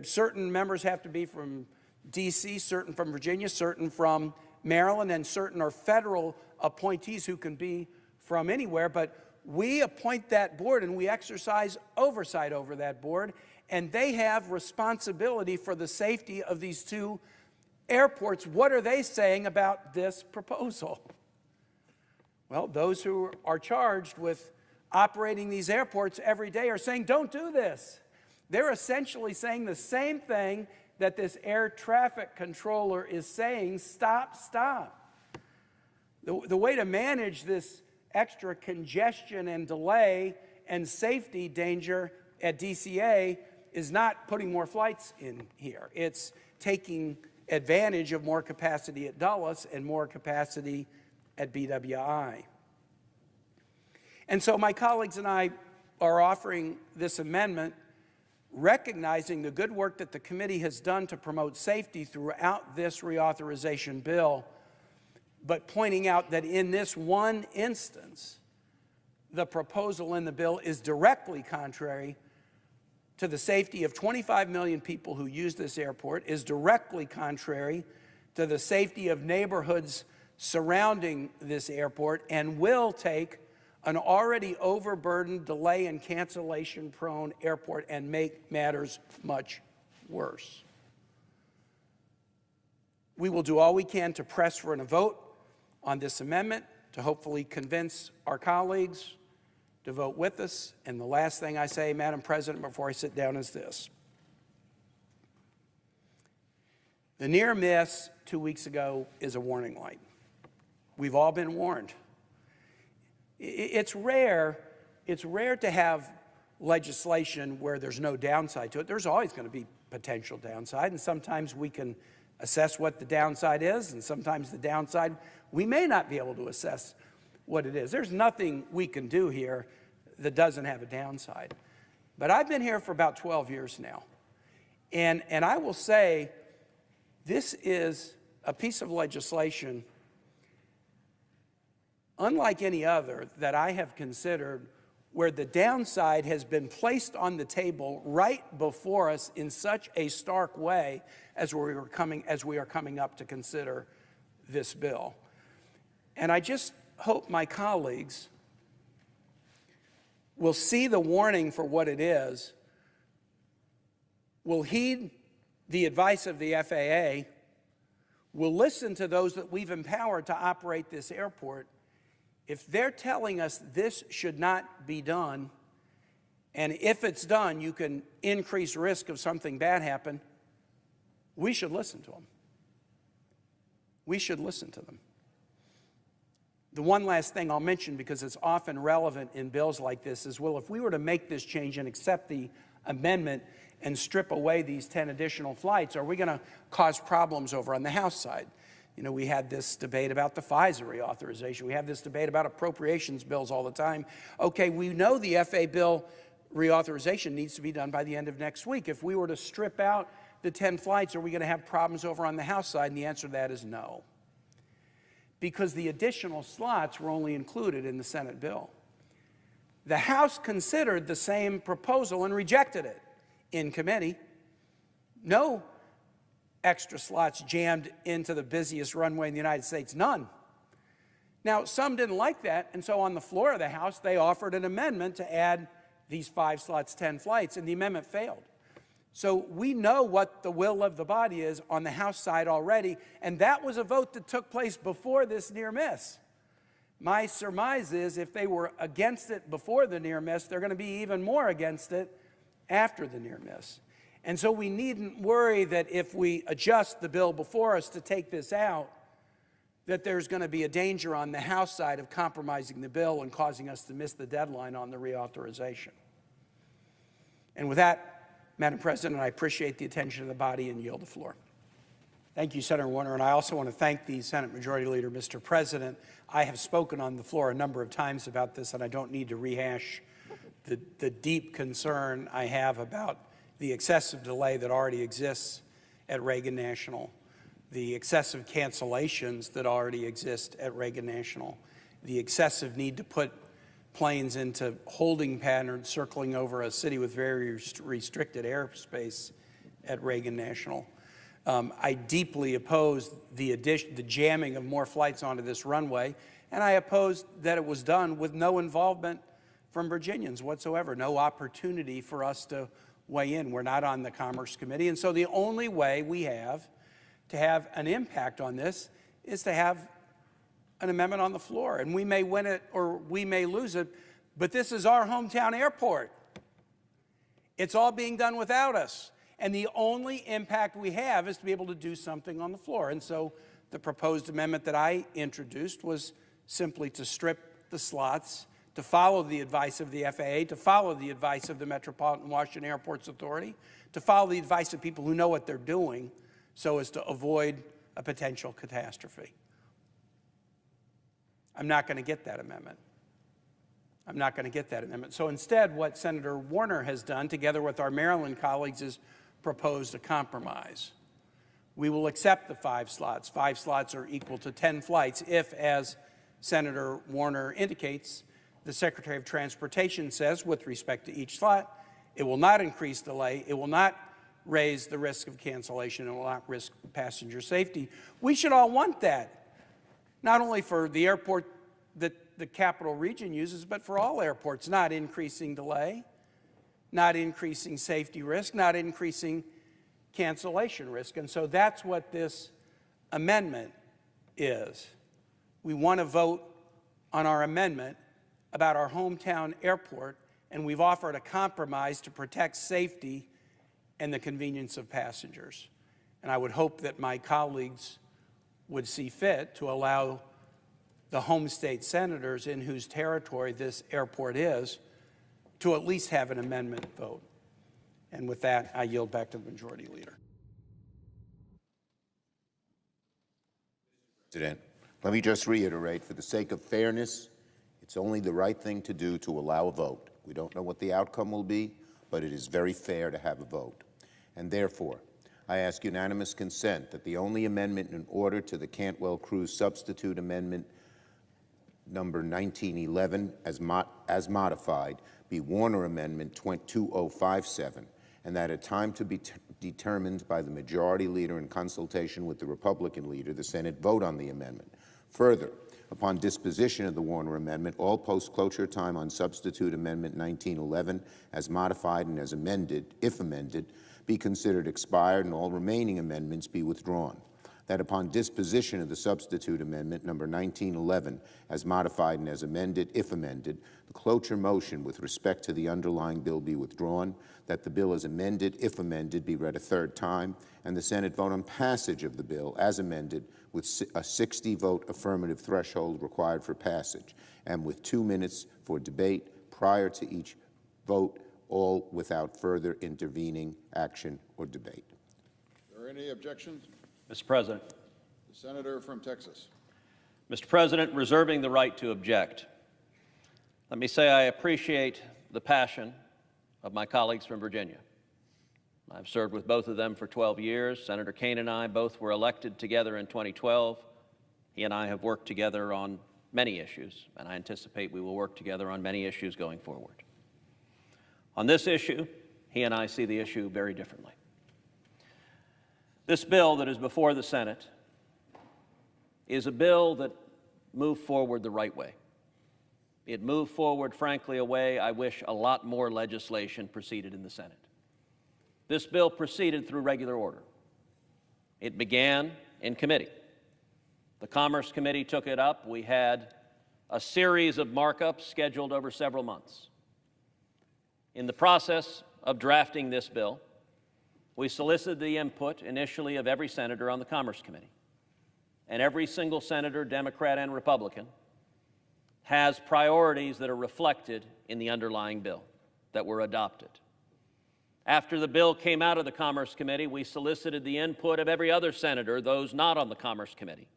Certain members have to be from DC, certain from Virginia, certain from Maryland, and certain are federal appointees who can be from anywhere, but we appoint that board and we exercise oversight over that board, and they have responsibility for the safety of these two airports. What are they saying about this proposal? Well, those who are charged with operating these airports every day are saying, don't do this. They're essentially saying the same thing that this air traffic controller is saying, stop, stop. The way to manage this extra congestion and delay and safety danger at DCA is not putting more flights in here. It's taking advantage of more capacity at Dulles and more capacity at BWI. And so my colleagues and I are offering this amendment, recognizing the good work that the committee has done to promote safety throughout this reauthorization bill, but pointing out that in this one instance, the proposal in the bill is directly contrary to the safety of 25 million people who use this airport, is directly contrary to the safety of neighborhoods surrounding this airport, and will take an already overburdened, delay and cancellation-prone airport and make matters much worse. We will do all we can to press for a vote on this amendment, to hopefully convince our colleagues to vote with us. And the last thing I say, Madam President, before I sit down is this. The near miss 2 weeks ago is a warning light. We've all been warned. It's rare to have legislation where there's no downside to it. There's always going to be potential downside, and sometimes we can assess what the downside is, and sometimes the downside, we may not be able to assess what it is. There's nothing we can do here that doesn't have a downside. But I've been here for about 12 years now, and I will say this is a piece of legislation unlike any other that I have considered, where the downside has been placed on the table right before us in such a stark way as we are coming up to consider this bill. And I just hope my colleagues will see the warning for what it is, will heed the advice of the FAA, will listen to those that we've empowered to operate this airport. If they're telling us this should not be done, and if it's done, you can increase risk of something bad happen, we should listen to them. we should listen to them. The one last thing I'll mention, because it's often relevant in bills like this, is, well, if we were to make this change and accept the amendment and strip away these 10 additional flights, are we going to cause problems over on the House side? You know, we had this debate about the FISA reauthorization. We have this debate about appropriations bills all the time. Okay, we know the FA bill reauthorization needs to be done by the end of next week. If we were to strip out the 10 flights, are we going to have problems over on the House side? And the answer to that is no, because the additional slots were only included in the Senate bill. The House considered the same proposal and rejected it in committee. No extra slots jammed into the busiest runway in the United States, none. Now, some didn't like that, and so on the floor of the House, they offered an amendment to add these 5 slots, 10 flights, and the amendment failed. So we know what the will of the body is on the House side already, and that was a vote that took place before this near miss. My surmise is if they were against it before the near miss, they're going to be even more against it after the near miss. And so we needn't worry that if we adjust the bill before us to take this out, that there's going to be a danger on the House side of compromising the bill and causing us to miss the deadline on the reauthorization. And with that, Madam President, I appreciate the attention of the body and yield the floor. Thank you, Senator Warner, and I also want to thank the Senate Majority Leader, Mr. President. I have spoken on the floor a number of times about this, and I don't need to rehash the deep concern I have about the excessive delay that already exists at Reagan National, the excessive cancellations that already exist at Reagan National, the excessive need to put planes into holding patterns circling over a city with very restricted airspace at Reagan National. I deeply oppose the jamming of more flights onto this runway, and I opposed that it was done with no involvement from Virginians whatsoever, no opportunity for us to weigh in. We're not on the Commerce Committee, and so the only way we have to have an impact on this is to have an amendment on the floor, and we may win it or we may lose it, but this is our hometown airport. It's all being done without us, and the only impact we have is to be able to do something on the floor. And so the proposed amendment that I introduced was simply to strip the slots, to follow the advice of the FAA, to follow the advice of the Metropolitan Washington Airports Authority, to follow the advice of people who know what they're doing so as to avoid a potential catastrophe. I'm not going to get that amendment. I'm not going to get that amendment. So instead, what Senator Warner has done, together with our Maryland colleagues, is proposed a compromise. We will accept the 5 slots. 5 slots are equal to 10 flights if, as Senator Warner indicates, the Secretary of Transportation says, with respect to each slot, it will not increase delay, it will not raise the risk of cancellation, it will not risk passenger safety. We should all want that, not only for the airport that the Capital Region uses, but for all airports, not increasing delay, not increasing safety risk, not increasing cancellation risk. And so that's what this amendment is. We want to vote on our amendment about our hometown airport, and we've offered a compromise to protect safety and the convenience of passengers. And I would hope that my colleagues would see fit to allow the home state senators in whose territory this airport is to at least have an amendment vote. And with that, I yield back to the Majority Leader.
President, let me just reiterate, for the sake of fairness, it's only the right thing to do to allow a vote. We don't know what the outcome will be, but it is very fair to have a vote. And therefore, I ask unanimous consent that the only amendment in order to the Cantwell-Cruz substitute amendment number 1911 as modified be Warner Amendment 2057, and that at time to be determined by the Majority Leader in consultation with the Republican Leader, the Senate vote on the amendment. Further, upon disposition of the Warner Amendment, all post-cloture time on substitute Amendment 1911 as modified and as amended, if amended, be considered expired and all remaining amendments be withdrawn. that upon disposition of the substitute amendment number 1911 as modified and as amended, if amended, the cloture motion with respect to the underlying bill be withdrawn, that the bill as amended, if amended, be read a third time, and the Senate vote on passage of the bill as amended with a 60-vote affirmative threshold required for passage, and with 2 minutes for debate prior to each vote, all without further intervening action or debate.
Are there any objections?
Mr. President.
The senator from Texas.
Mr. President, reserving the right to object, let me say I appreciate the passion of my colleagues from Virginia. I've served with both of them for 12 years. Senator Kaine and I both were elected together in 2012. He and I have worked together on many issues, and I anticipate we will work together on many issues going forward. On this issue, he and I see the issue very differently. This bill that is before the Senate is a bill that moved forward the right way. It moved forward, frankly, a way I wish a lot more legislation proceeded in the Senate. This bill proceeded through regular order. It began in committee. The Commerce Committee took it up. We had a series of markups scheduled over several months. In the process of drafting this bill, we solicited the input initially of every senator on the Commerce Committee. And every single senator, Democrat and Republican, has priorities that are reflected in the underlying bill that were adopted. After the bill came out of the Commerce Committee, we solicited the input of every other senator, those not on the Commerce Committee,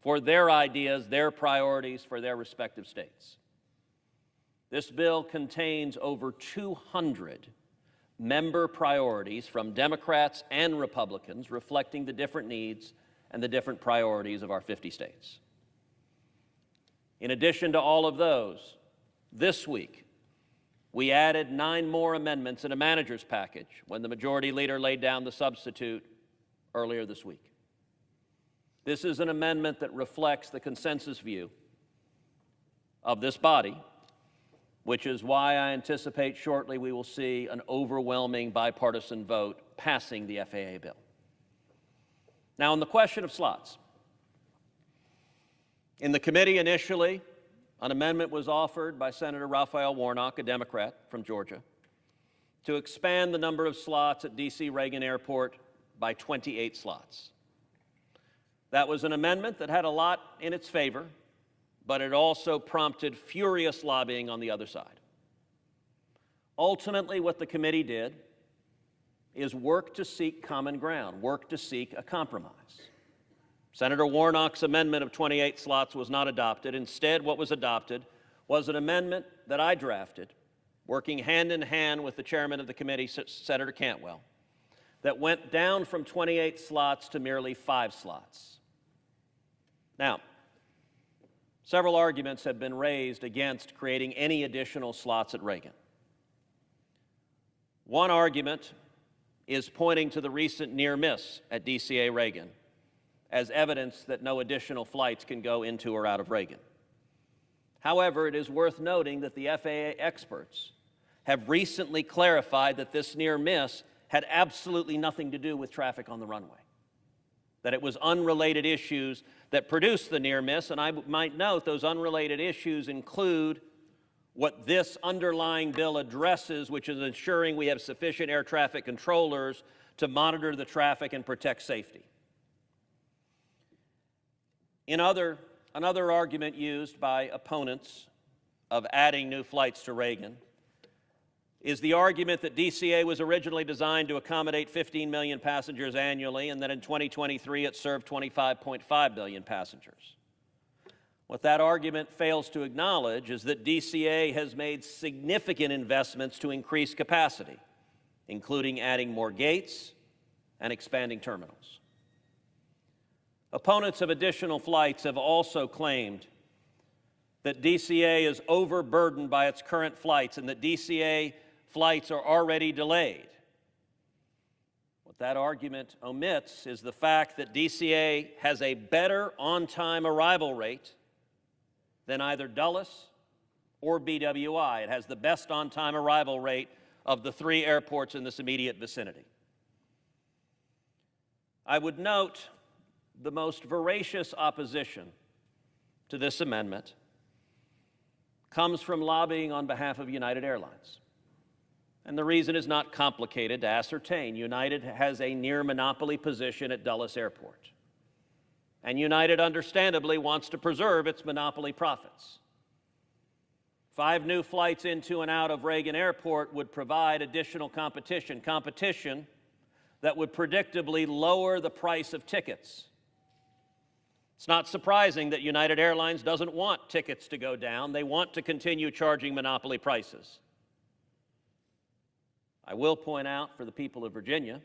for their ideas, their priorities for their respective states. This bill contains over 200 member priorities from Democrats and Republicans reflecting the different needs and the different priorities of our 50 states. In addition to all of those, this week, we added 9 more amendments in a manager's package when the Majority Leader laid down the substitute earlier this week. This is an amendment that reflects the consensus view of this body, which is why I anticipate shortly we will see an overwhelming bipartisan vote passing the FAA bill. Now, on the question of slots, in the committee initially, an amendment was offered by Senator Raphael Warnock, a Democrat from Georgia, to expand the number of slots at D.C. Reagan Airport by 28 slots. That was an amendment that had a lot in its favor, but it also prompted furious lobbying on the other side. Ultimately, what the committee did is work to seek common ground, work to seek a compromise. Senator Warnock's amendment of 28 slots was not adopted. Instead, what was adopted was an amendment that I drafted, working hand in hand with the chairman of the committee, Senator Cantwell, that went down from 28 slots to merely 5 slots. Now, several arguments have been raised against creating any additional slots at Reagan. One argument is pointing to the recent near miss at DCA Reagan as evidence that no additional flights can go into or out of Reagan. However, it is worth noting that the FAA experts have recently clarified that this near miss had absolutely nothing to do with traffic on the runway, that it was unrelated issues that produced the near miss, and I might note those unrelated issues include what this underlying bill addresses, which is ensuring we have sufficient air traffic controllers to monitor the traffic and protect safety. Another argument used by opponents of adding new flights to Reagan is the argument that DCA was originally designed to accommodate 15 million passengers annually, and that in 2023 it served 25.5 billion passengers. What that argument fails to acknowledge is that DCA has made significant investments to increase capacity, including adding more gates and expanding terminals. Opponents of additional flights have also claimed that DCA is overburdened by its current flights and that DCA flights are already delayed. What that argument omits is the fact that DCA has a better on-time arrival rate than either Dulles or BWI. It has the best on-time arrival rate of the 3 airports in this immediate vicinity. I would note the most voracious opposition to this amendment comes from lobbying on behalf of United Airlines. And the reason is not complicated to ascertain. United has a near monopoly position at Dulles Airport. And United understandably wants to preserve its monopoly profits. 5 new flights into and out of Reagan Airport would provide additional competition that would predictably lower the price of tickets. It's not surprising that United Airlines doesn't want tickets to go down. They want to continue charging monopoly prices. I will point out for the people of Virginia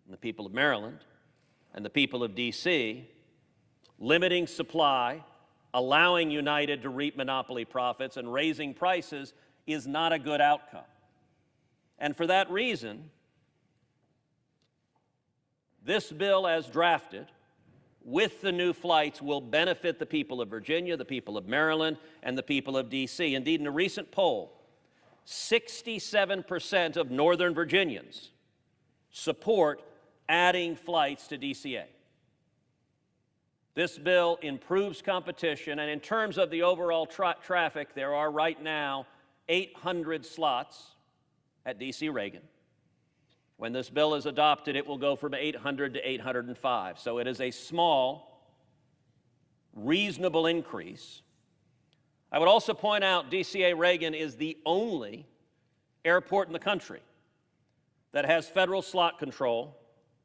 and the people of Maryland and the people of D.C., limiting supply, allowing United to reap monopoly profits, and raising prices is not a good outcome. And for that reason, this bill as drafted, with the new flights, will benefit the people of Virginia, the people of Maryland, and the people of D.C. Indeed, in a recent poll, 67% of Northern Virginians support adding flights to DCA. This bill improves competition, and in terms of the overall traffic, there are right now 800 slots at DC Reagan. When this bill is adopted, it will go from 800 to 805. So it is a small, reasonable increase. I would also point out DCA Reagan is the only airport in the country that has federal slot control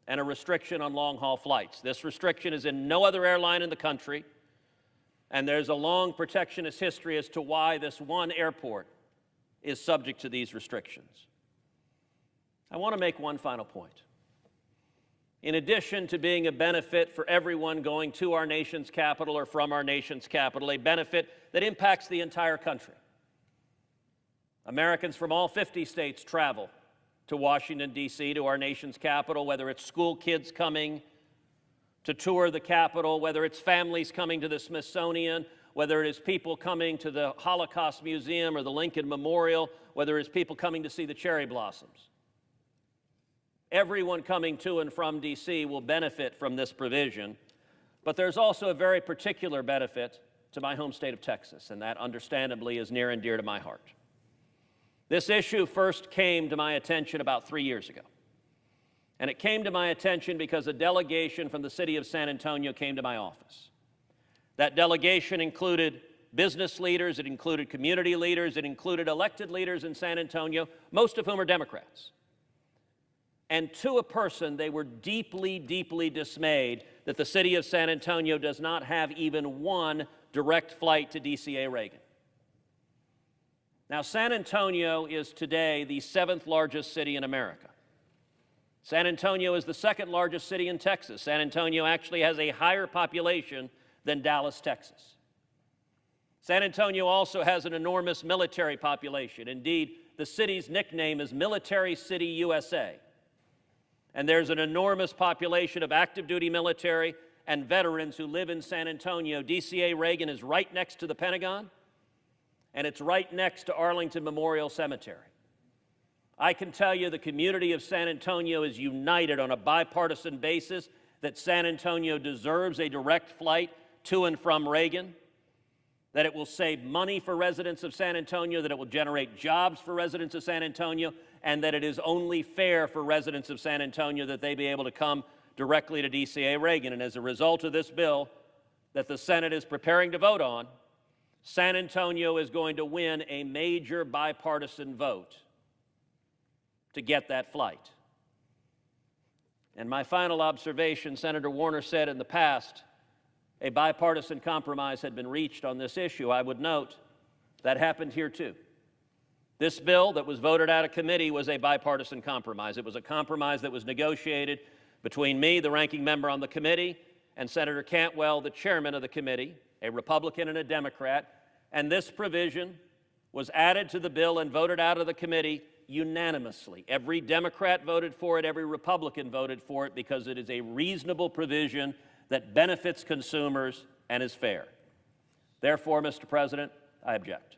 and a restriction on long-haul flights. This restriction is in no other airline in the country, and there's a long protectionist history as to why this one airport is subject to these restrictions. I want to make one final point. In addition to being a benefit for everyone going to our nation's capital or from our nation's capital, a benefit that impacts the entire country. Americans from all 50 states travel to Washington, D.C., to our nation's capital, whether it's school kids coming to tour the Capitol, whether it's families coming to the Smithsonian, whether it is people coming to the Holocaust Museum or the Lincoln Memorial, whether it's people coming to see the cherry blossoms. Everyone coming to and from D.C. will benefit from this provision, but there's also a very particular benefit to my home state of Texas, and that understandably is near and dear to my heart. This issue first came to my attention about 3 years ago, and it came to my attention because a delegation from the city of San Antonio came to my office. That delegation included business leaders, it included community leaders, it included elected leaders in San Antonio, most of whom are Democrats. And to a person, they were deeply, deeply dismayed that the city of San Antonio does not have even one direct flight to DCA Reagan. Now, San Antonio is today the 7th largest city in America. San Antonio is the 2nd largest city in Texas. San Antonio actually has a higher population than Dallas, Texas. San Antonio also has an enormous military population. Indeed, the city's nickname is Military City, USA. And there's an enormous population of active duty military and veterans who live in San Antonio. DCA Reagan is right next to the Pentagon, and it's right next to Arlington Memorial Cemetery. I can tell you the community of San Antonio is united on a bipartisan basis that San Antonio deserves a direct flight to and from Reagan, that it will save money for residents of San Antonio, that it will generate jobs for residents of San Antonio, and that it is only fair for residents of San Antonio that they be able to come directly to DCA Reagan. And as a result of this bill that the Senate is preparing to vote on, San Antonio is going to win a major bipartisan vote to get that flight. And my final observation, Senator Warner said in the past, a bipartisan compromise had been reached on this issue. I would note that happened here too. This bill that was voted out of committee was a bipartisan compromise. It was a compromise that was negotiated between me, the ranking member on the committee, and Senator Cantwell, the chairman of the committee, a Republican and a Democrat. And this provision was added to the bill and voted out of the committee unanimously. Every Democrat voted for it, every Republican voted for it, because it is a reasonable provision that benefits consumers and is fair. Therefore, Mr. President, I object.